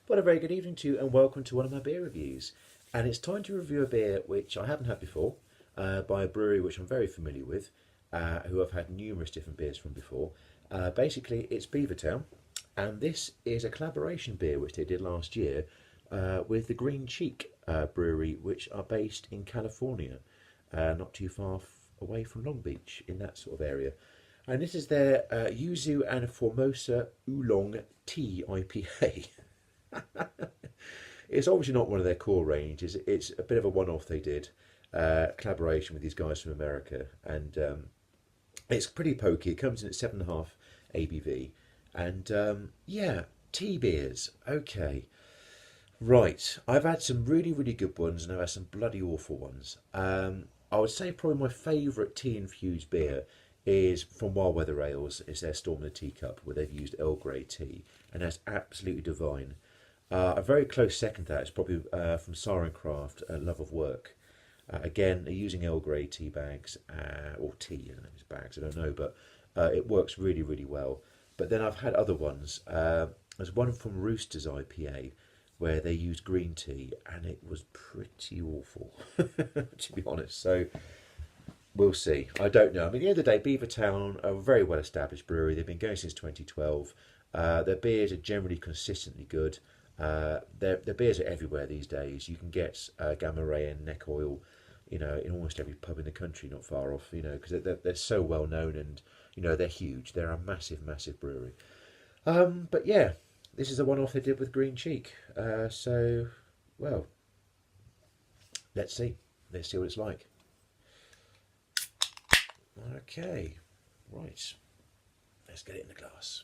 Well, a very good evening to you, and welcome to one of my beer reviews. And it's time to review a beer which I haven't had before, by a brewery which I'm very familiar with, who I've had numerous different beers from before. Basically, it's Beavertown, and this is a collaboration beer which they did last year with the Green Cheek Brewery, which are based in California, not too far away from Long Beach, in that sort of area. And this is their Yuzu and Formosa Oolong Tea IPA. It's obviously not one of their core ranges. It's a bit of a one-off they did, collaboration with these guys from America, and it's pretty pokey. It comes in at 7.5 ABV, and yeah, tea beers. Okay, right. I've had some really, really good ones, and I've had some bloody awful ones. I would say probably my favourite tea-infused beer is from Wild Weather Ales. It's their Storm in the Teacup, where they've used Earl Grey tea, and that's absolutely divine. A very close second to that is probably from Siren Craft, Love of Work. Again, they're using Earl Grey tea bags, or tea, I don't know if it's bags, I don't know, but it works really, really well. But then I've had other ones. There's one from Rooster's IPA where they used green tea, and it was pretty awful, to be honest. So we'll see. I don't know. I mean, at the end of the day, Beavertown are a very well established brewery. They've been going since 2012. Their beers are generally consistently good. Their beers are everywhere these days. You can get Gamma Ray and Neck Oil, in almost every pub in the country, not far off, because they're so well known, and, they're huge. They're a massive, massive brewery. But yeah, this is the one-off they did with Green Cheek. So, well, let's see. Let's see what it's like. Okay, right. Let's get it in the glass.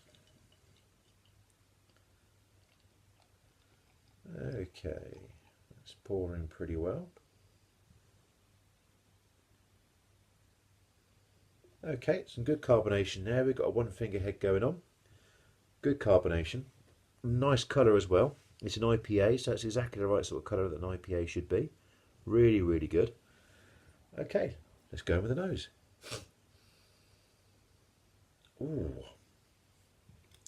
Okay, it's pouring pretty well. Okay, some good carbonation there. We've got a one finger head going on. Good carbonation. Nice colour as well. It's an IPA, so it's exactly the right sort of colour that an IPA should be. Really, really good. Okay, let's go with the nose. Ooh.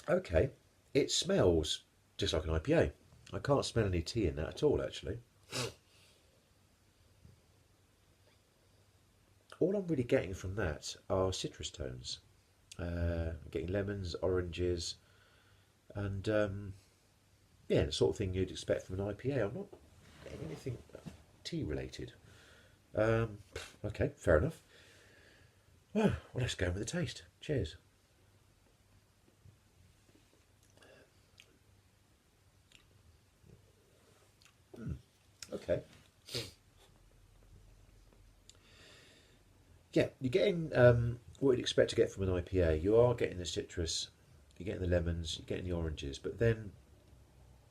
Okay, it smells just like an IPA. I can't smell any tea in that at all, actually. All I'm really getting from that are citrus tones. I'm getting lemons, oranges, and yeah, the sort of thing you'd expect from an IPA. I'm not getting anything tea related. Okay, fair enough. Well, let's go with the taste. Cheers. Okay. Yeah, you're getting what you'd expect to get from an IPA. You are getting the citrus, you're getting the lemons, you're getting the oranges, but then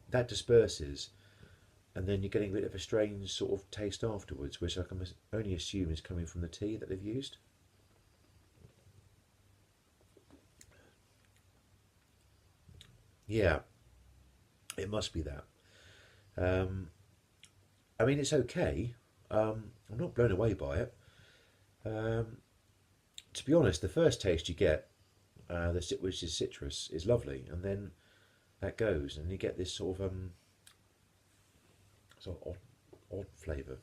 that disperses, and then you're getting a bit of a strange sort of taste afterwards, which I can only assume is coming from the tea that they've used. Yeah, it must be that. Um, I mean, it's okay. I'm not blown away by it. Um, to be honest, the first taste you get, which is citrus, is lovely, and then that goes, and you get this sort of odd flavour.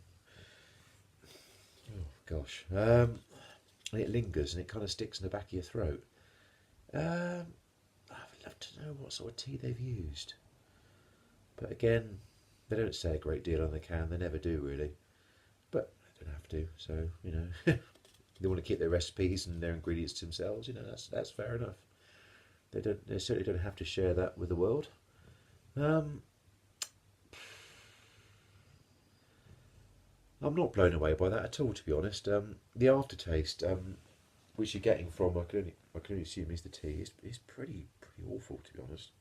Oh gosh, and it lingers, and it kind of sticks in the back of your throat. Um, I'd love to know what sort of tea they've used, but again, they don't say a great deal on the can. They never do really, but they don't have to. So they want to keep their recipes and their ingredients to themselves. That's fair enough. They don't. They certainly don't have to share that with the world. Um, I'm not blown away by that at all, to be honest. The aftertaste, which you're getting from, I can only assume is the tea, is pretty awful, to be honest.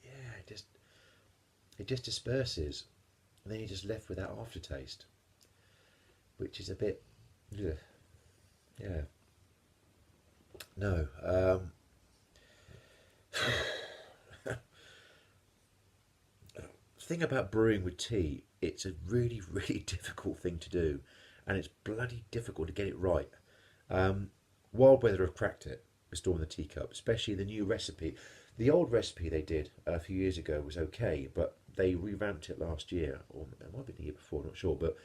Yeah, it just disperses, and then you're just left with that aftertaste, which is a bit, ugh, yeah, no. Thing about brewing with tea, it's a really, really difficult thing to do, and it's bloody difficult to get it right. Wild Weather have cracked it. restoring the teacup, especially the new recipe. The old recipe they did a few years ago was okay, but they revamped it last year, or it might have been the year before, not sure. But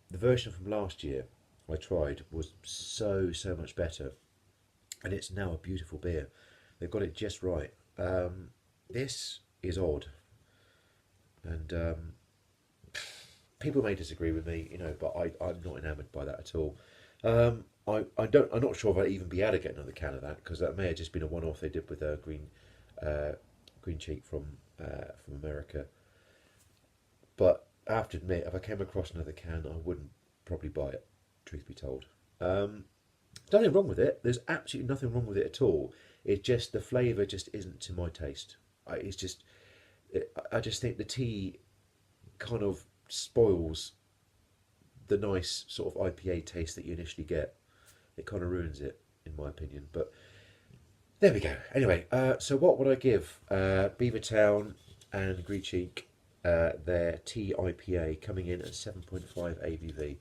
the version from last year I tried was so much better, and it's now a beautiful beer. They've got it just right. This is odd, and people may disagree with me, but I'm not enamoured by that at all. I'm not sure if I'd even be able to get another can of that because that may have just been a one-off they did with a uh, green cheek from America. But I have to admit, if I came across another can, I wouldn't probably buy it. Truth be told, nothing wrong with it. There's absolutely nothing wrong with it at all. It's just the flavour just isn't to my taste. I just think the tea kind of spoils the nice sort of IPA taste that you initially get. It kind of ruins it, in my opinion. But there we go. Anyway, so what would I give Beavertown and Green Cheek their tea IPA coming in at 7.5 ABV?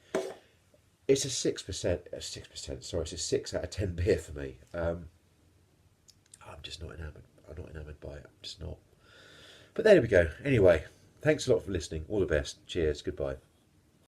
It's a 6%. 6%. Sorry, it's a 6 out of 10 beer for me. I'm just not enamoured. I'm not enamoured by it. I'm just not. But there we go. Anyway, thanks a lot for listening. All the best. Cheers. Goodbye.